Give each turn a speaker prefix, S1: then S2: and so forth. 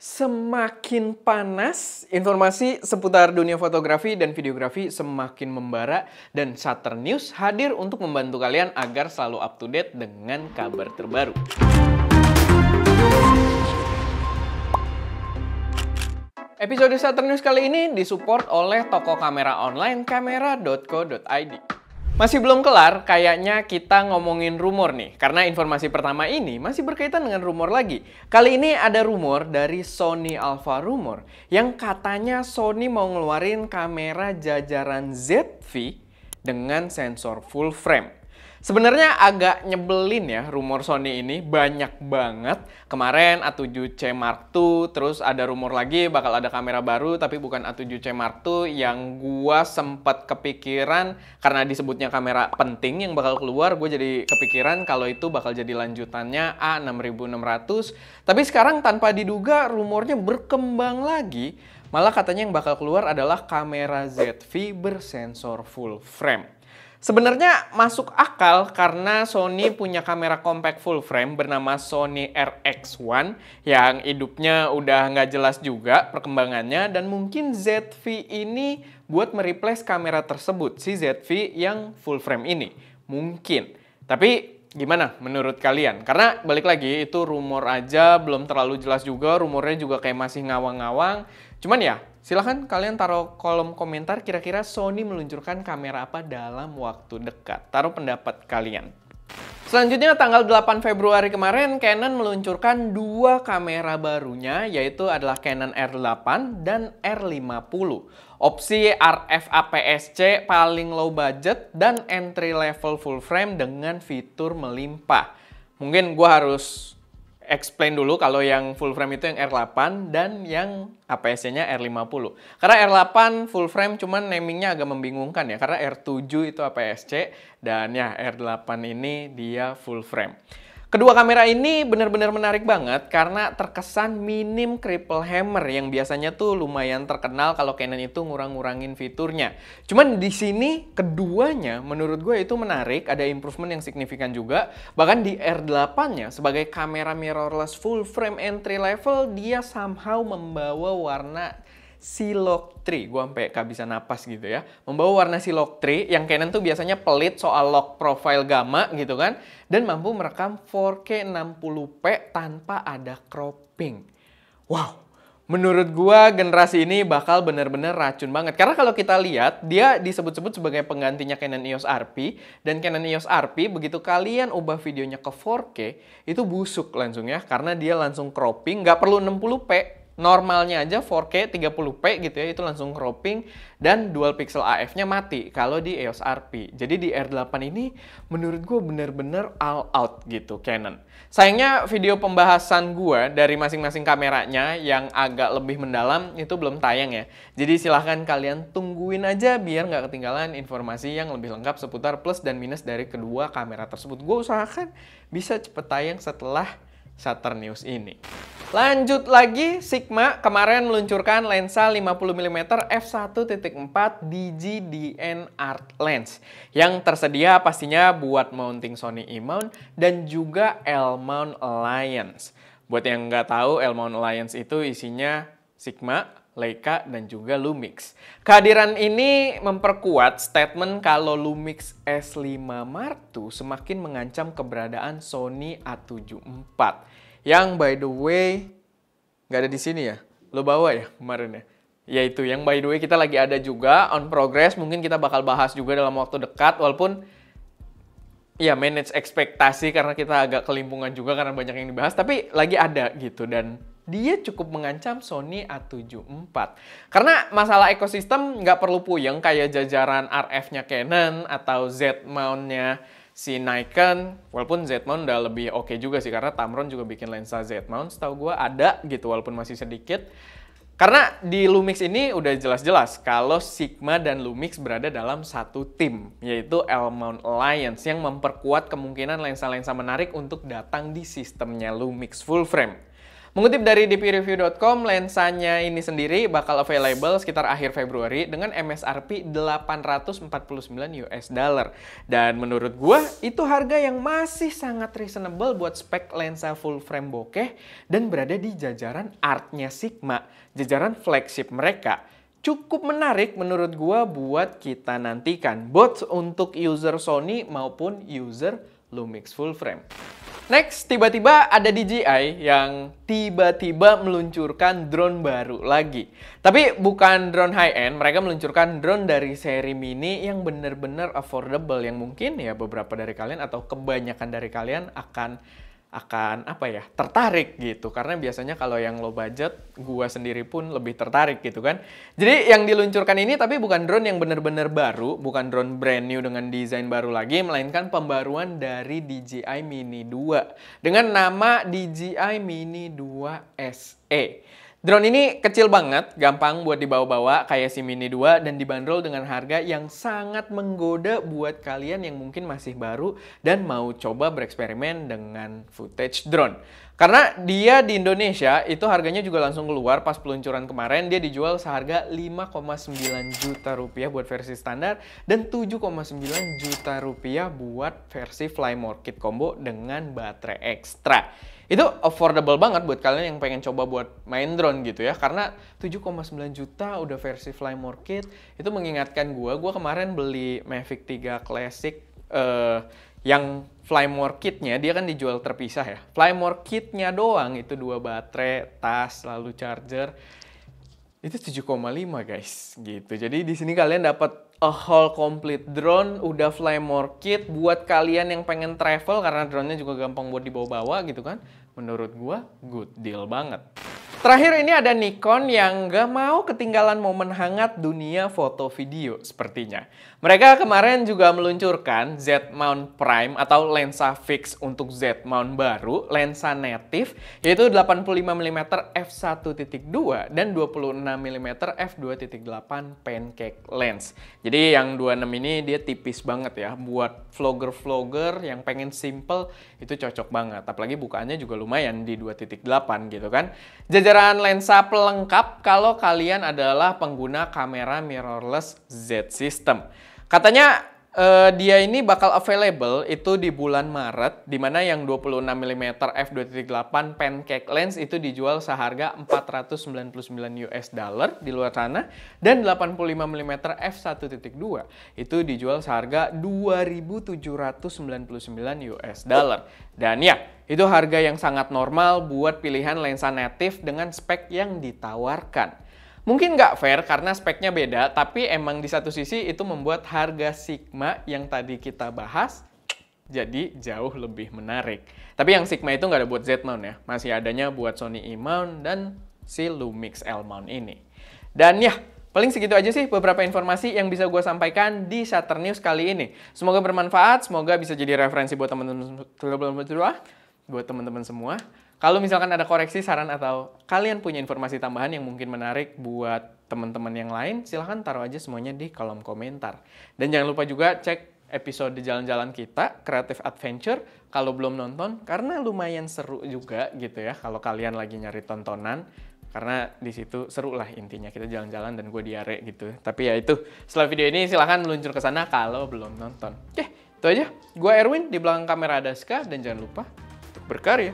S1: Semakin panas, informasi seputar dunia fotografi dan videografi semakin membara dan Shutter News hadir untuk membantu kalian agar selalu up to date dengan kabar terbaru. Episode Shutter News kali ini disupport oleh toko kamera online kamera.co.id. Masih belum kelar, kayaknya kita ngomongin rumor nih. Karena informasi pertama ini masih berkaitan dengan rumor lagi. Kali ini ada rumor dari Sony Alpha Rumor yang katanya Sony mau ngeluarin kamera jajaran ZV dengan sensor full frame. Sebenarnya agak nyebelin ya rumor Sony ini, banyak banget. Kemarin A7C Mark II, terus ada rumor lagi bakal ada kamera baru tapi bukan A7C Mark II yang gua sempat kepikiran karena disebutnya kamera penting yang bakal keluar, gue jadi kepikiran kalau itu bakal jadi lanjutannya A6600. Tapi sekarang tanpa diduga rumornya berkembang lagi, malah katanya yang bakal keluar adalah kamera ZV bersensor full frame. Sebenarnya masuk akal karena Sony punya kamera compact full frame bernama Sony RX1 yang hidupnya udah nggak jelas juga perkembangannya, dan mungkin ZV ini buat mereplace kamera tersebut, si ZV yang full frame ini. Mungkin. Tapi gimana menurut kalian? Karena balik lagi itu rumor aja, belum terlalu jelas juga, rumornya juga kayak masih ngawang-ngawang. Cuman ya, silahkan kalian taruh kolom komentar kira-kira Sony meluncurkan kamera apa dalam waktu dekat. Taruh pendapat kalian. Selanjutnya tanggal 8 Februari kemarin Canon meluncurkan dua kamera barunya, yaitu adalah Canon R8 dan R50. Opsi RF APS-C paling low budget dan entry level full frame dengan fitur melimpah. Mungkin gue harus explain dulu kalau yang full frame itu yang R8 dan yang APS-C-nya R50. Karena R8 full frame cuman namingnya agak membingungkan ya, karena R7 itu APS-C dan ya R8 ini dia full frame. Kedua kamera ini benar-benar menarik banget karena terkesan minim triple hammer yang biasanya tuh lumayan terkenal kalau Canon itu ngurang-ngurangin fiturnya. Cuman di sini keduanya menurut gue itu menarik, ada improvement yang signifikan juga. Bahkan di R8-nya sebagai kamera mirrorless full frame entry level, dia somehow membawa warna Silhouette 3, gue sampai kehabisan napas gitu ya. Membawa warna Silhouette 3 yang Canon tuh biasanya pelit soal lock profile gamma gitu kan. Dan mampu merekam 4K 60p tanpa ada cropping. Wow, menurut gue generasi ini bakal bener-bener racun banget. Karena kalau kita lihat, dia disebut-sebut sebagai penggantinya Canon EOS RP. Dan Canon EOS RP, begitu kalian ubah videonya ke 4K, itu busuk langsung ya. Karena dia langsung cropping, nggak perlu 60p. Normalnya aja 4K 30p gitu ya, itu langsung cropping dan dual pixel AF-nya mati kalau di EOS RP. Jadi di R8 ini menurut gue bener-bener all out gitu Canon. Sayangnya video pembahasan gue dari masing-masing kameranya yang agak lebih mendalam itu belum tayang ya. Jadi silahkan kalian tungguin aja biar nggak ketinggalan informasi yang lebih lengkap seputar plus dan minus dari kedua kamera tersebut. Gue usahakan bisa cepet tayang setelah Shutter News ini. Lanjut lagi, Sigma kemarin meluncurkan lensa 50mm f1.4 DigiDN Art Lens yang tersedia pastinya buat mounting Sony E-mount dan juga L-mount Alliance. Buat yang nggak tahu, L-mount Alliance itu isinya Sigma, Leica, dan juga Lumix. Kehadiran ini memperkuat statement kalau Lumix S5 Mark II semakin mengancam keberadaan Sony A7 IV. Yang by the way, nggak ada di sini ya? Lo bawa ya kemarin ya? Ya itu, yang by the way kita lagi ada juga on progress. Mungkin kita bakal bahas juga dalam waktu dekat. Walaupun ya manage ekspektasi karena kita agak kelimpungan juga karena banyak yang dibahas. Tapi lagi ada gitu dan dia cukup mengancam Sony A7 IV. Karena masalah ekosistem nggak perlu puyeng kayak jajaran RF-nya Canon atau Z-mount-nya si Nikon. Walaupun Z-mount udah lebih oke juga sih karena Tamron juga bikin lensa Z-mount, setahu gue ada gitu walaupun masih sedikit. Karena di Lumix ini udah jelas-jelas kalau Sigma dan Lumix berada dalam satu tim, yaitu L-mount Alliance yang memperkuat kemungkinan lensa-lensa menarik untuk datang di sistemnya Lumix full frame. Mengutip dari dpreview.com, lensanya ini sendiri bakal available sekitar akhir Februari dengan MSRP $849. Dan menurut gua, itu harga yang masih sangat reasonable buat spek lensa full frame bokeh dan berada di jajaran Artnya Sigma, jajaran flagship mereka. Cukup menarik menurut gua buat kita nantikan, both untuk user Sony maupun user Lumix full frame. Next, tiba-tiba ada DJI yang tiba-tiba meluncurkan drone baru lagi. Tapi bukan drone high-end, mereka meluncurkan drone dari seri mini yang benar-benar affordable, yang mungkin ya beberapa dari kalian atau kebanyakan dari kalian akan tertarik gitu. Karena biasanya kalau yang low budget, gua sendiri pun lebih tertarik gitu kan. Jadi yang diluncurkan ini tapi bukan drone yang benar-benar baru, bukan drone brand new dengan desain baru lagi, melainkan pembaruan dari DJI Mini 2 dengan nama DJI Mini 2 SE. Drone ini kecil banget, gampang buat dibawa-bawa kayak si Mini 2 dan dibanderol dengan harga yang sangat menggoda buat kalian yang mungkin masih baru dan mau coba bereksperimen dengan footage drone. Karena dia di Indonesia itu harganya juga langsung keluar pas peluncuran kemarin, dia dijual seharga 5,9 juta rupiah buat versi standar dan 7,9 juta rupiah buat versi Fly More Kit combo dengan baterai ekstra. Itu affordable banget buat kalian yang pengen coba buat main drone gitu ya. Karena 7,9 juta udah versi Fly More Kit. Itu mengingatkan gue kemarin beli Mavic 3 Classic yang Fly More Kit-nya, dia kan dijual terpisah ya. Fly More Kit-nya doang itu 2 baterai, tas, lalu charger. Itu 7,5 guys, gitu. Jadi di sini kalian dapat a whole complete drone, udah Fly More Kit buat kalian yang pengen travel karena drone-nya juga gampang buat dibawa-bawa gitu kan. Menurut gua good deal banget. Terakhir ini ada Nikon yang gak mau ketinggalan momen hangat dunia foto video sepertinya. Mereka kemarin juga meluncurkan Z-mount prime atau lensa fix untuk Z-mount baru, lensa native, yaitu 85mm f1.2 dan 26mm f2.8 pancake lens. Jadi yang 26 ini dia tipis banget ya, buat vlogger-vlogger yang pengen simple itu cocok banget. Apalagi bukaannya juga lumayan di 2.8 gitu kan. Jajaran lensa pelengkap kalau kalian adalah pengguna kamera mirrorless Z system. Katanya dia ini bakal available itu di bulan Maret, di mana yang 26mm f2.8 pancake lens itu dijual seharga $499 di luar sana, dan 85mm f1.2 itu dijual seharga $2.799. Dan ya, itu harga yang sangat normal buat pilihan lensa native dengan spek yang ditawarkan. Mungkin nggak fair karena speknya beda, tapi emang di satu sisi itu membuat harga Sigma yang tadi kita bahas jadi jauh lebih menarik. Tapi yang Sigma itu nggak ada buat Z-mount ya, masih adanya buat Sony E-mount dan si Lumix L-mount ini. Dan ya, paling segitu aja sih beberapa informasi yang bisa gue sampaikan di Shutter News kali ini. Semoga bermanfaat, semoga bisa jadi referensi buat teman-teman semua. Kalau misalkan ada koreksi, saran, atau kalian punya informasi tambahan yang mungkin menarik buat teman-teman yang lain, silahkan taruh aja semuanya di kolom komentar. Dan jangan lupa juga cek episode jalan-jalan kita, Creative Adventure, kalau belum nonton, karena lumayan seru juga gitu ya, kalau kalian lagi nyari tontonan. Karena di situ seru lah intinya, kita jalan-jalan dan gue diare gitu. Tapi ya itu, setelah video ini silahkan meluncur ke sana kalau belum nonton. Oke, itu aja. Gue Erwin, di belakang kamera ada Ska, dan jangan lupa untuk berkarya.